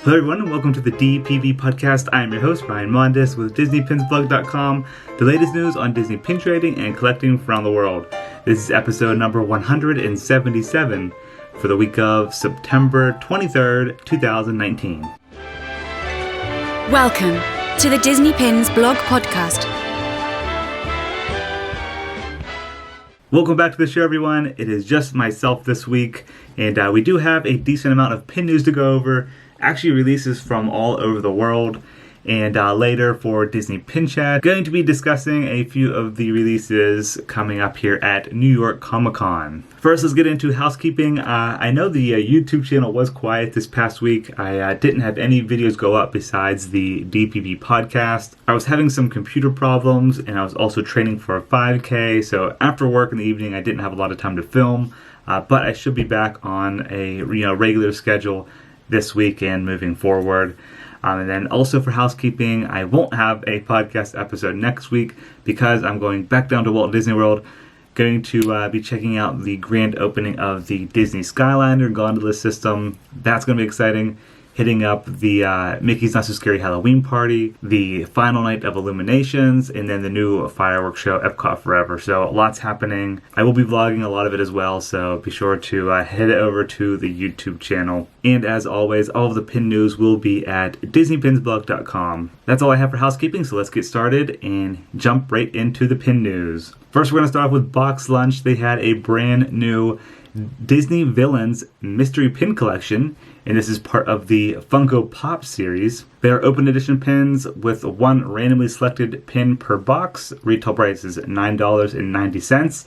Hello everyone, and welcome to the DPB podcast. I am your host, Ryan Mondes with DisneyPinsBlog.com, the latest news on Disney pin trading and collecting from around the world. This is episode number 177 for the week of September 23rd, 2019. Welcome to the Disney Pins Blog Podcast. Welcome back to the show, everyone. It is just myself this week, and we do have a decent amount of pin news to go over. Actually releases from all over the world, and later for Disney Pin Chat, going to be discussing a few of the releases coming up here at New York Comic Con. First, let's get into housekeeping. I know the YouTube channel was quiet this past week. I didn't have any videos go up besides the DPB podcast. I was having some computer problems, and I was also training for a 5K, so after work in the evening I didn't have a lot of time to film, but I should be back on a regular schedule this week and moving forward. And then also for housekeeping, I won't have a podcast episode next week because I'm going back down to Walt Disney World, going to be checking out the grand opening of the Disney Skyliner gondola system. That's going to be exciting. Hitting up the Mickey's Not So Scary Halloween Party, the final night of Illuminations, and then the new fireworks show, Epcot Forever. So lots happening. I will be vlogging a lot of it as well, so be sure to head over to the YouTube channel. And as always, all of the pin news will be at DisneyPinsBlog.com. That's all I have for housekeeping, so let's get started and jump right into the pin news. First, we're going to start off with Box Lunch. They had a brand new Disney Villains Mystery Pin Collection, and this is part of the Funko Pop series. They are open edition pins with one randomly selected pin per box. Retail price is $9.90.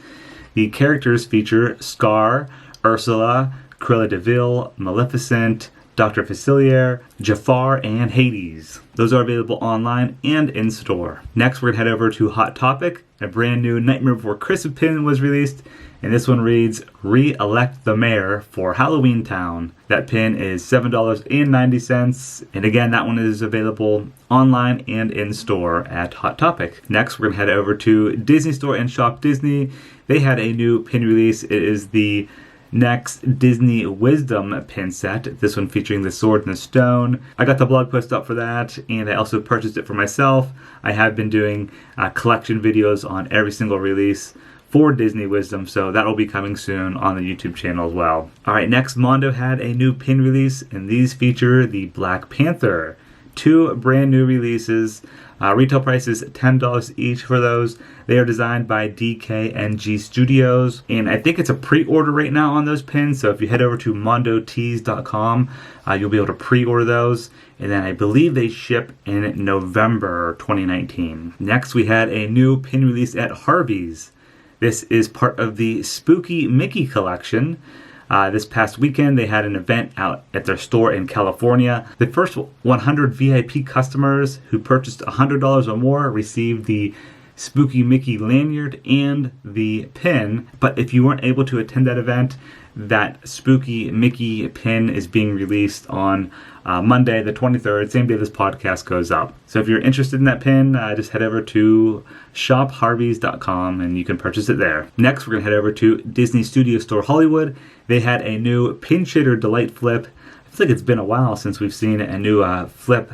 The characters feature Scar, Ursula, Cruella de Vil, Maleficent, Dr. Facilier, Jafar, and Hades. Those are available online and in store. Next, we're going to head over to Hot Topic. A brand new Nightmare Before Christmas pin was released, and this one reads, Re-elect the mayor for Halloween Town. That pin is $7.90, and again, that one is available online and in store at Hot Topic. Next, we're going to head over to Disney Store and Shop Disney. They had a new pin release. It is the next Disney Wisdom pin set. This one featuring the Sword and the Stone. I got the blog post up for that, and I also purchased it for myself. I have been doing collection videos on every single release for Disney Wisdom, so that will be coming soon on the YouTube channel as well. Alright, next, Mondo had a new pin release, and these feature the Black Panther. Two brand new releases. Retail price is $10 each for those. They are designed by DKNG Studios, and I think it's a pre-order right now on those pins, so if you head over to mondotees.com, you'll be able to pre-order those, and then I believe they ship in November 2019. Next, we had a new pin release at Harvey's. This is part of the Spooky Mickey collection. This past weekend, they had an event out at their store in California. The first 100 VIP customers who purchased $100 or more received the Spooky Mickey lanyard and the pin. But if you weren't able to attend that event, that Spooky Mickey pin is being released on Monday, the 23rd, same day this podcast goes up. So if you're interested in that pin, just head over to shopharveys.com and you can purchase it there. Next, we're going to head over to Disney Studio Store Hollywood. They had a new Pin Shader Delight flip. I feel like it's been a while since we've seen a new flip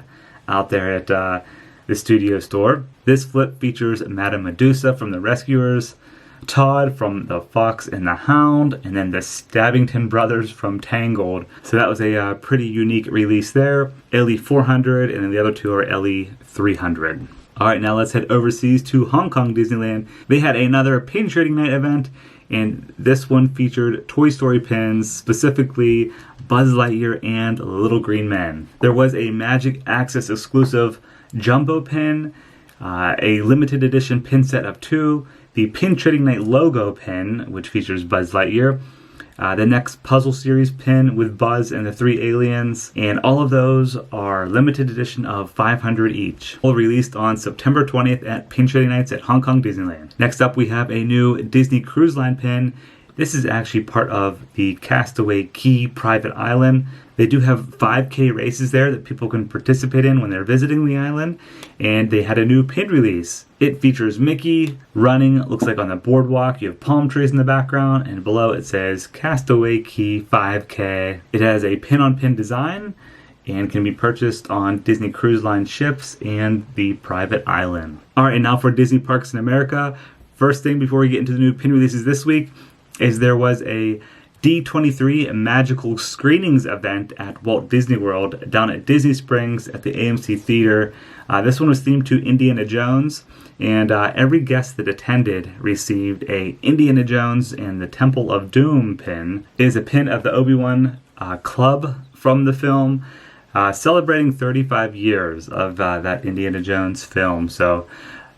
out there at the studio store. This flip features Madame Medusa from The Rescuers, Todd from The Fox and the Hound, and then the Stabbington Brothers from Tangled. So that was a pretty unique release there. Ellie 400, and then the other two are Ellie 300. Alright, now let's head overseas to Hong Kong Disneyland. They had another pin trading night event, and this one featured Toy Story pins, specifically Buzz Lightyear and Little Green Men. There was a Magic Access exclusive jumbo pin, a limited edition pin set of 2, the Pin Trading Night logo pin, which features Buzz Lightyear, the next Puzzle Series pin with Buzz and the 3 aliens, and all of those are limited edition of 500 each. All released on September 20th at Pin Trading Nights at Hong Kong Disneyland. Next up, we have a new Disney Cruise Line pin. This is actually part of the Castaway Cay private island. They do have 5K races there that people can participate in when they're visiting the island, and they had a new pin release. It features Mickey running, it looks like on the boardwalk. You have palm trees in the background, and below it says Castaway Cay 5K. It has a pin-on-pin design, and can be purchased on Disney Cruise Line ships and the private island. Alright, and now for Disney Parks in America. First thing before we get into the new pin releases this week is there was a D23 Magical Screenings event at Walt Disney World down at Disney Springs at the AMC Theater. This one was themed to Indiana Jones, and every guest that attended received a Indiana Jones and the Temple of Doom pin. It is a pin of the Obi-Wan club from the film, celebrating 35 years of that Indiana Jones film. So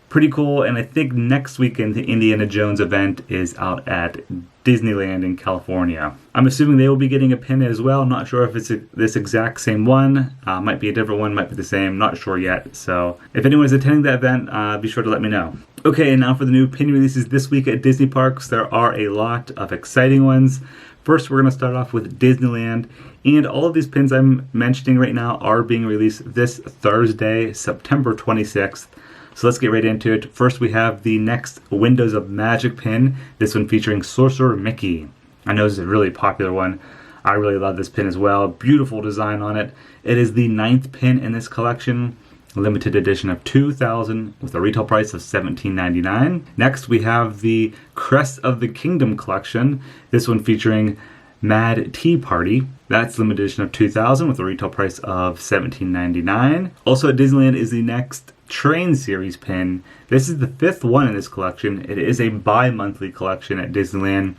pretty cool, and I think next weekend the Indiana Jones event is out at Disneyland in California. I'm assuming they will be getting a pin as well. I'm not sure if it's this exact same one. Might be a different one, might be the same. Not sure yet. So if anyone is attending that event, be sure to let me know. Okay, and now for the new pin releases this week at Disney Parks. There are a lot of exciting ones. First, we're going to start off with Disneyland. And all of these pins I'm mentioning right now are being released this Thursday, September 26th. So let's get right into it. First, we have the next Windows of Magic pin. This one featuring Sorcerer Mickey. I know this is a really popular one. I really love this pin as well. Beautiful design on it. It is the 9th pin in this collection. Limited edition of 2,000 with a retail price of $17.99. Next, we have the Crest of the Kingdom collection. This one featuring Mad Tea Party. That's limited edition of 2,000 with a retail price of $17.99. Also at Disneyland is the next Train Series pin. This is the 5th one in this collection. It is a bi-monthly collection at Disneyland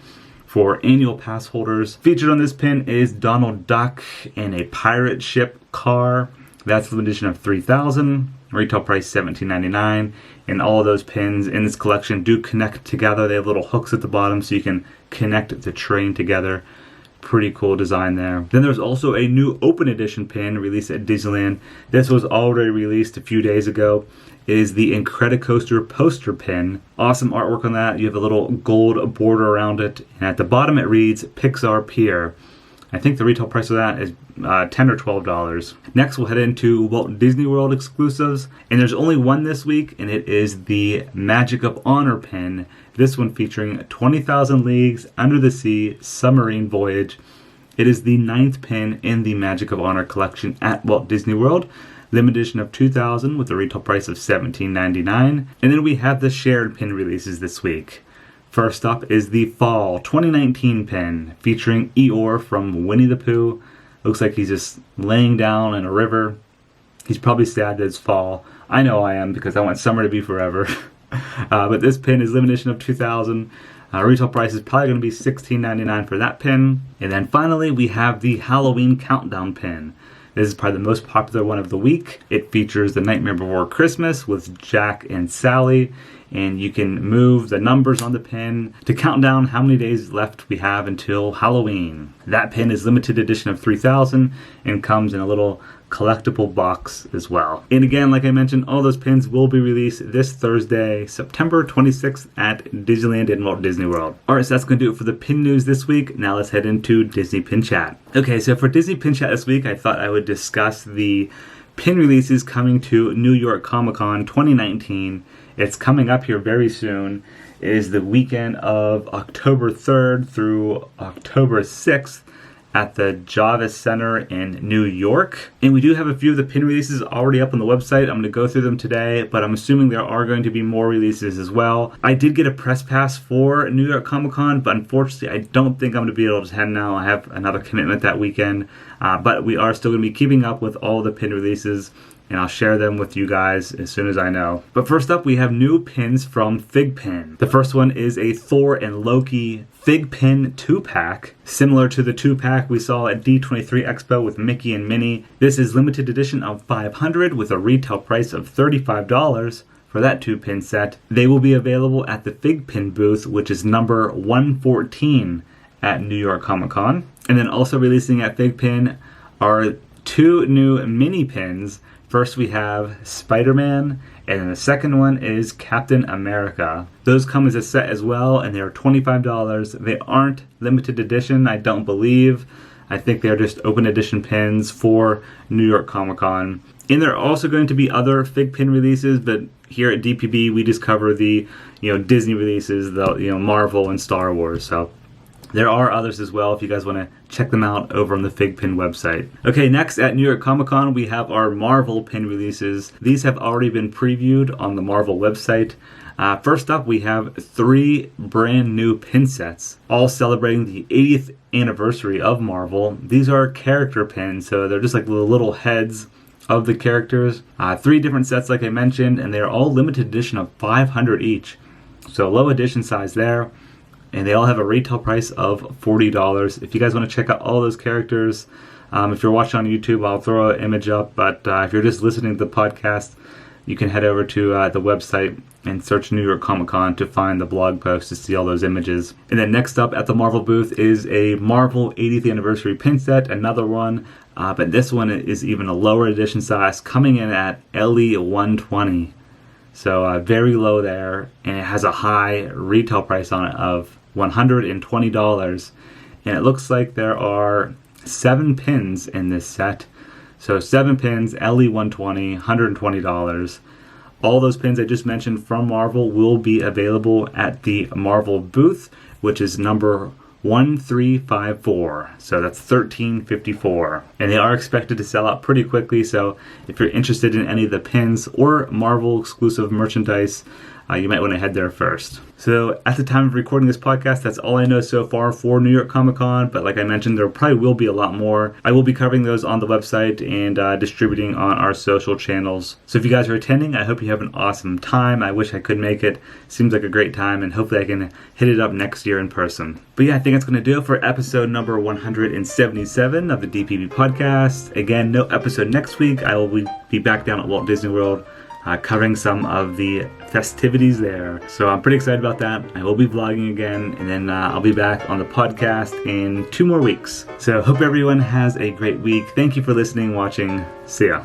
for annual pass holders. Featured on this pin is Donald Duck and a pirate ship car. That's the edition of 3,000. Retail price $17.99. And all of those pins in this collection do connect together. They have little hooks at the bottom so you can connect the train together. Pretty cool design there. Then there's also a new open edition pin released at Disneyland. This was already released a few days ago. It is the Incredicoaster poster pin. Awesome artwork on that. You have a little gold border around it. And at the bottom it reads Pixar Pier. I think the retail price of that is $10 or $12. Next we'll head into Walt Disney World exclusives. And there's only one this week, and it is the Magic of Honor pin. This one featuring 20,000 Leagues Under the Sea Submarine Voyage. It is the 9th pin in the Magic of Honor collection at Walt Disney World. Limited edition of 2,000 with a retail price of $17.99. And then we have the shared pin releases this week. First up is the Fall 2019 pin featuring Eeyore from Winnie the Pooh. Looks like he's just laying down in a river. He's probably sad that it's fall. I know I am because I want summer to be forever. But this pin is limited edition of 2,000. Retail price is probably going to be $16.99 for that pin. And then finally we have the Halloween Countdown pin. This is probably the most popular one of the week. It features The Nightmare Before Christmas with Jack and Sally. And you can move the numbers on the pin to count down how many days left we have until Halloween. That pin is limited edition of 3,000 and comes in a little collectible box as well. And again, like I mentioned, all those pins will be released this Thursday, September 26th at Disneyland and Walt Disney World. Alright, so that's going to do it for the pin news this week. Now let's head into Disney Pin Chat. Okay, so for Disney Pin Chat this week, I thought I would discuss the pin releases coming to New York Comic Con 2019. It's coming up here very soon. It is the weekend of October 3rd through October 6th at the Javits Center in New York. And we do have a few of the pin releases already up on the website. I'm going to go through them today, but I'm assuming there are going to be more releases as well. I did get a press pass for New York Comic Con, but unfortunately I don't think I'm going to be able to attend now. I have another commitment that weekend, but we are still going to be keeping up with all the pin releases, and I'll share them with you guys as soon as I know. But first up, we have new pins from Fig Pin. The first one is a Thor and Loki Fig Pin 2-pack, similar to the 2-pack we saw at D23 Expo with Mickey and Minnie. This is limited edition of 500 with a retail price of $35 for that 2-pin set. They will be available at the Fig Pin booth, which is number 114 at New York Comic Con. And then also releasing at Fig Pin are 2 new mini pins. First we have Spider-Man, and then the second one is Captain America. Those come as a set as well, and they're $25. They aren't limited edition, I don't believe. I think they're just open edition pins for New York Comic Con. And there are also going to be other Fig Pin releases, but here at DPB we just cover the Disney releases, the Marvel and Star Wars. So There are others as well if you guys want to check them out over on the Fig Pin website. Okay, next at New York Comic Con we have our Marvel pin releases. These have already been previewed on the Marvel website. First up, we have 3 brand new pin sets, all celebrating the 80th anniversary of Marvel. These are character pins, so they're just like the little heads of the characters. 3 different sets like I mentioned, and they're all limited edition of 500 each. So low edition size there. And they all have a retail price of $40. If you guys want to check out all those characters, if you're watching on YouTube, I'll throw an image up. But if you're just listening to the podcast, you can head over to the website and search New York Comic Con to find the blog post to see all those images. And then next up at the Marvel booth is a Marvel 80th anniversary pin set, another one. But this one is even a lower edition size, coming in at LE 120. So very low there, and it has a high retail price on it of $120. And it looks like there are 7 pins in this set. So 7 pins, LE 120, $120. All those pins I just mentioned from Marvel will be available at the Marvel booth, which is number 1354. So that's 1354. And they are expected to sell out pretty quickly. So if you're interested in any of the pins or Marvel exclusive merchandise, you might want to head there first. So at the time of recording this podcast, that's all I know so far for New York Comic Con. But like I mentioned, there probably will be a lot more. I will be covering those on the website and distributing on our social channels. So if you guys are attending, I hope you have an awesome time. I wish I could make it. Seems like a great time, and hopefully I can hit it up next year in person. But yeah, I think that's going to do it for episode number 177 of the DPB podcast. Again, no episode next week. I will be back down at Walt Disney World covering some of the festivities there. So I'm pretty excited about that. I will be vlogging again, and then I'll be back on the podcast in 2 more weeks. So hope everyone has a great week. Thank you for listening, watching. See ya.